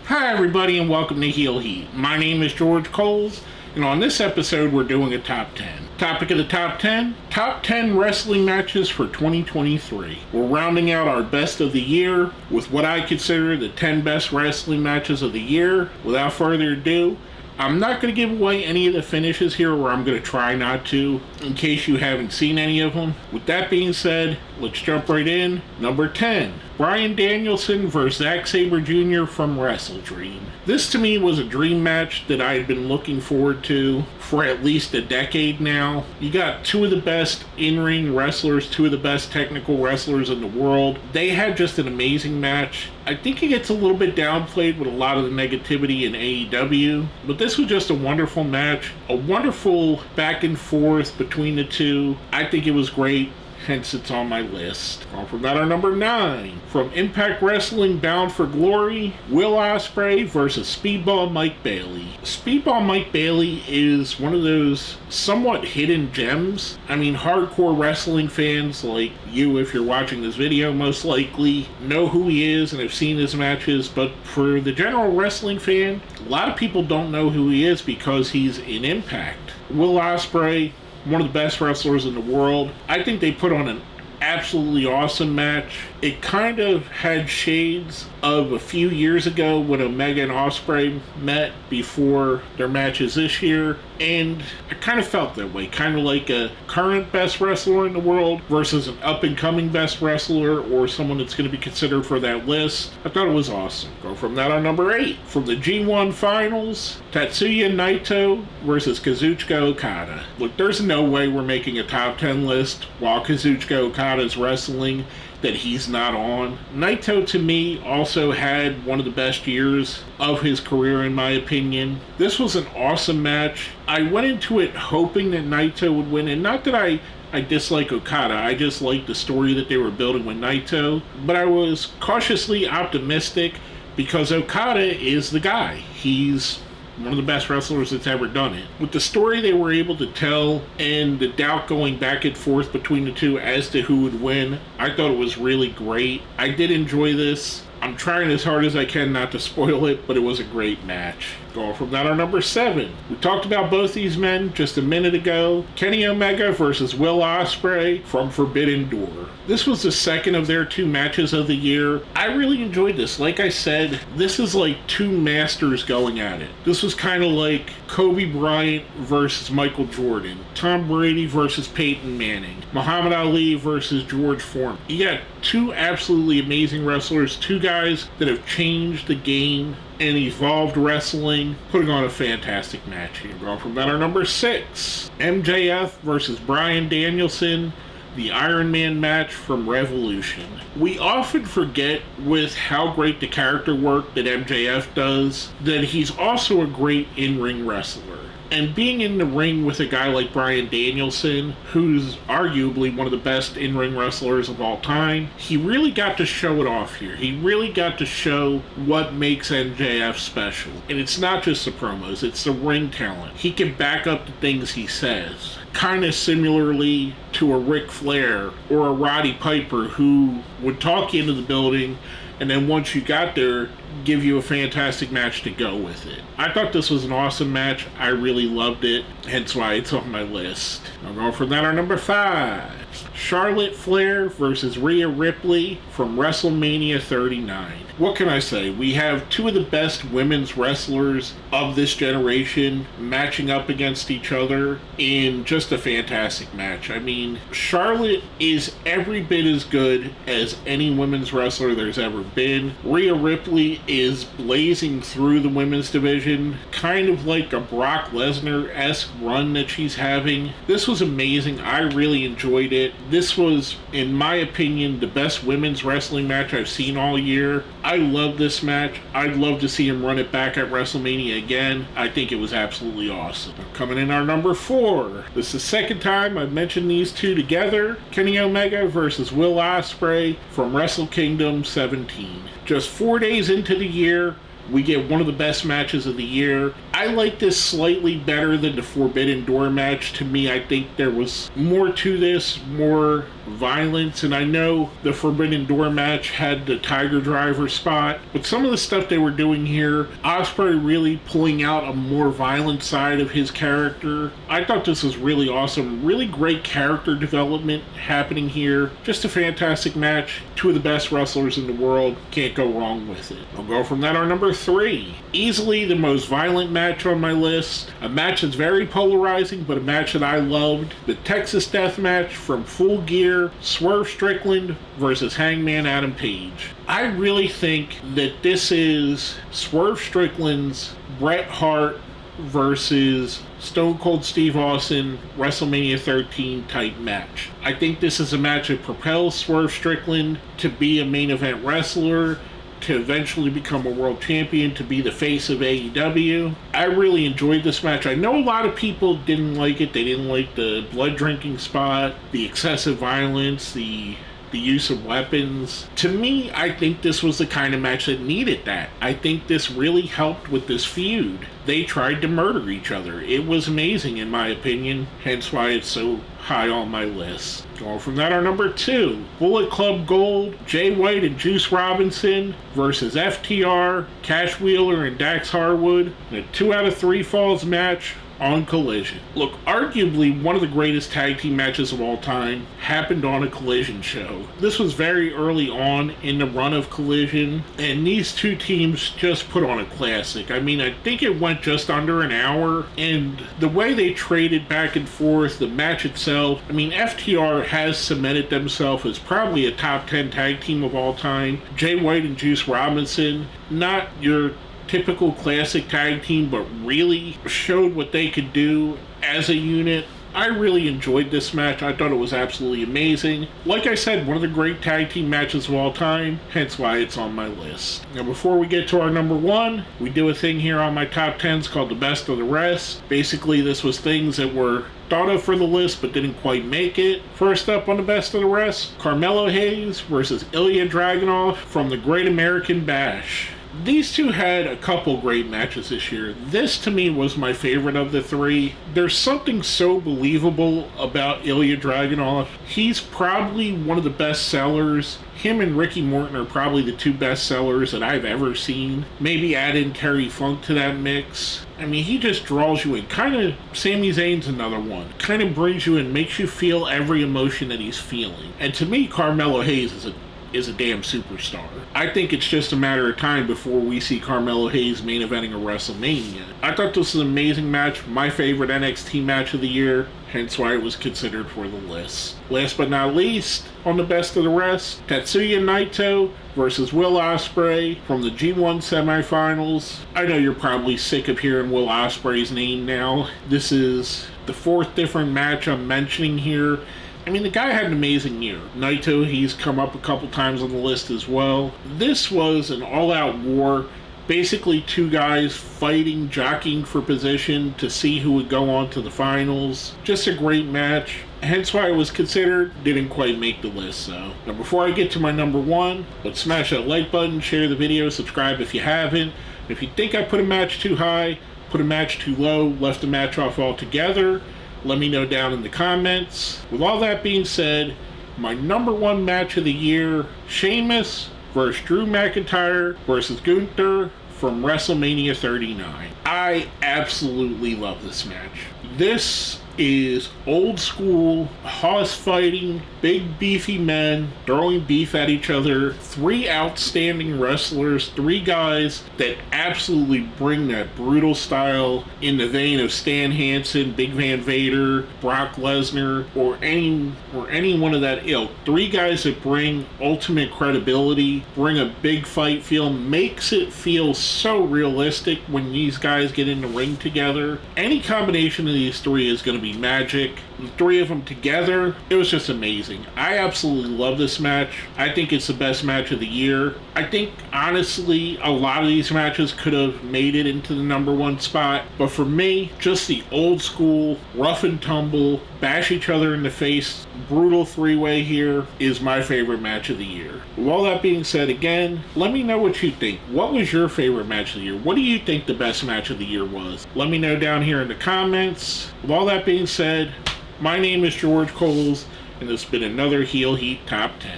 Hi everybody and welcome to Heel Heat. My name is George Coles, and on this episode we're doing a top 10. Topic of the top 10, top 10 wrestling matches for 2023. We're rounding out our best of the year with what I consider the 10 best wrestling matches of the year. Without further ado, I'm not going to give away any of the finishes here, or I'm going to try not to, in case you haven't seen any of them. With that being said, let's jump right in. Number 10, Bryan Danielson vs. Saber Jr. from Wrestle Dream. This to me was a dream match that I had been looking forward to for at least a decade now. You got two of the best in-ring wrestlers, two of the best technical wrestlers in the world. They had just an amazing match. I think it gets a little bit downplayed with a lot of the negativity in AEW, but this was just a wonderful match, a wonderful back and forth between the two. I think it was great. Hence it's on my list. From that, our number 9. From Impact Wrestling Bound for Glory, Will Ospreay versus Speedball Mike Bailey. Speedball Mike Bailey is one of those somewhat hidden gems. I mean, hardcore wrestling fans like you, if you're watching this video, most likely know who he is and have seen his matches, but for the general wrestling fan, a lot of people don't know who he is because he's in Impact. Will Ospreay, one of the best wrestlers in the world. I think they put on an absolutely awesome match. It kind of had shades of a few years ago when Omega and Osprey met before their matches this year, and I kind of felt that way, kind of like a current best wrestler in the world versus an up-and-coming best wrestler or someone that's going to be considered for that list. I thought it was awesome. Go from that, on number 8. From the G1 Finals, Tetsuya Naito versus Kazuchika Okada. Look, there's no way we're making a top 10 list while Kazuchika Okada is wrestling that he's not on. Naito, to me, also had one of the best years of his career, in my opinion. This was an awesome match. I went into it hoping that Naito would win, and not that I dislike Okada, I just like the story that they were building with Naito, but I was cautiously optimistic because Okada is the guy. He's one of the best wrestlers that's ever done it. With the story they were able to tell and the doubt going back and forth between the two as to who would win, I thought it was really great. I did enjoy this. I'm trying as hard as I can not to spoil it, but it was a great match. Going from that, our number 7. We talked about both these men just a minute ago. Kenny Omega versus Will Ospreay from Forbidden Door. This was the second of their 2 matches of the year. I really enjoyed this. Like I said, this is like 2 masters going at it. This was kind of like Kobe Bryant versus Michael Jordan, Tom Brady versus Peyton Manning, Muhammad Ali versus George Foreman. You got 2 absolutely amazing wrestlers, 2 guys that have changed the game and evolved wrestling, putting on a fantastic match here. Going from that, our number 6, MJF versus Bryan Danielson, the Iron Man match from Revolution. We often forget, with how great the character work that MJF does, that he's also a great in-ring wrestler. And being in the ring with a guy like Bryan Danielson, who's arguably one of the best in-ring wrestlers of all time, he really got to show it off here. He really got to show what makes MJF special. And it's not just the promos, it's the ring talent. He can back up the things he says. Kind of similarly to a Ric Flair or a Roddy Piper, who would talk you into the building and then once you got there, give you a fantastic match to go with it. I thought this was an awesome match. I really loved it, hence why it's on my list. I'll go from that, our number 5. Charlotte Flair versus Rhea Ripley from WrestleMania 39. What can I say? We have 2 of the best women's wrestlers of this generation matching up against each other in just a fantastic match. I mean, Charlotte is every bit as good as any women's wrestler there's ever been. Rhea Ripley is blazing through the women's division, kind of like a Brock Lesnar-esque run that she's having. This was amazing. I really enjoyed it. This was, in my opinion, the best women's wrestling match I've seen all year. I love this match. I'd love to see him run it back at WrestleMania again. I think it was absolutely awesome. Coming in our number 4. This is the second time I've mentioned these 2 together. Kenny Omega versus Will Ospreay from Wrestle Kingdom 17. Just 4 days into the year, We get one of the best matches of the year. I like this slightly better than the Forbidden Door match. To me, I think there was more to this, more violence, and I know the Forbidden Door match had the Tiger Driver spot, but some of the stuff they were doing here, Osprey really pulling out a more violent side of his character. I thought this was really awesome. Really great character development happening here. Just a fantastic match. Two of the best wrestlers in the world. Can't go wrong with it. I'll go from that. Our number 3. Easily the most violent match on my list. A match that's very polarizing, but a match that I loved. The Texas Death Match from Full Gear. Swerve Strickland versus Hangman Adam Page. I really think that this is Swerve Strickland's Bret Hart versus Stone Cold Steve Austin WrestleMania 13 type match. I think this is a match that propels Swerve Strickland to be a main event wrestler, to eventually become a world champion, to be the face of AEW. I really enjoyed this match. I know a lot of people didn't like it. They didn't like the blood drinking spot, the excessive violence, the use of weapons. To me, I think this was the kind of match that needed that. I think this really helped with this feud. They tried to murder each other. It was amazing in my opinion, hence why it's so high on my list. Going from that, our number 2, Bullet Club Gold, Jay White and Juice Robinson versus FTR, Cash Wheeler and Dax Harwood in a 2 out of 3 falls match on Collision. Look, arguably one of the greatest tag team matches of all time happened on a Collision show. This was very early on in the run of Collision, and these two teams just put on a classic. I mean, I think it went just under an hour, and the way they traded back and forth, the match itself, I mean, FTR has cemented themselves as probably a top 10 tag team of all time. Jay White and Juice Robinson, not your typical classic tag team, but really showed what they could do as a unit. I really enjoyed this match. I thought it was absolutely amazing. Like I said, one of the great tag team matches of all time, hence why it's on my list. Now, before we get to our number 1, we do a thing here on my top 10s called the best of the rest. Basically, this was things that were thought of for the list but didn't quite make it. First up on the best of the rest, Carmelo Hayes versus Ilia Dragonov from the Great American Bash. These two had a couple great matches this year. This, to me, was my favorite of the 3. There's something so believable about Ilya Dragunov. He's probably one of the best sellers. Him and Ricky Morton are probably the 2 best sellers that I've ever seen. Maybe add in Terry Funk to that mix. I mean, he just draws you in. Kind of, Sami Zayn's another one. Kind of brings you in, makes you feel every emotion that he's feeling. And to me, Carmelo Hayes is a damn superstar. I think it's just a matter of time before we see Carmelo Hayes main eventing a WrestleMania. I thought this was an amazing match, my favorite NXT match of the year, hence why it was considered for the list. Last but not least, on the best of the rest, Tetsuya Naito versus Will Ospreay from the G1 semifinals. I know you're probably sick of hearing Will Ospreay's name now. This is the 4th different match I'm mentioning here. I mean, the guy had an amazing year. Naito, he's come up a couple times on the list as well. This was an all-out war. Basically 2 guys fighting, jockeying for position to see who would go on to the finals. Just a great match. Hence why it was considered. Didn't quite make the list, so. Now, before I get to my number 1, let's smash that like button, share the video, subscribe if you haven't. If you think I put a match too high, put a match too low, left a match off altogether, let me know down in the comments. With all that being said, my number 1 match of the year, Sheamus versus Drew McIntyre versus Gunther from WrestleMania 39. I absolutely love this match. This is old school hoss fighting, big beefy men throwing beef at each other. 3 outstanding wrestlers, 3 guys that absolutely bring that brutal style in the vein of Stan Hansen, Big Van Vader, Brock Lesnar, or any one of that ilk. 3 guys that bring ultimate credibility, bring a big fight feel, makes it feel so realistic when these guys get in the ring together. Any combination of these 3 is going to be magic. The three of them together, it was just amazing. I absolutely love this match. I think it's the best match of the year. I think, honestly, a lot of these matches could have made it into the number one spot. But for me, just the old school, rough and tumble, bash each other in the face, brutal three-way here is my favorite match of the year. With all that being said, again, let me know what you think. What was your favorite match of the year? What do you think the best match of the year was? Let me know down here in the comments. With all that being said, my name is George Coles, and this has been another Heel Heat Top 10.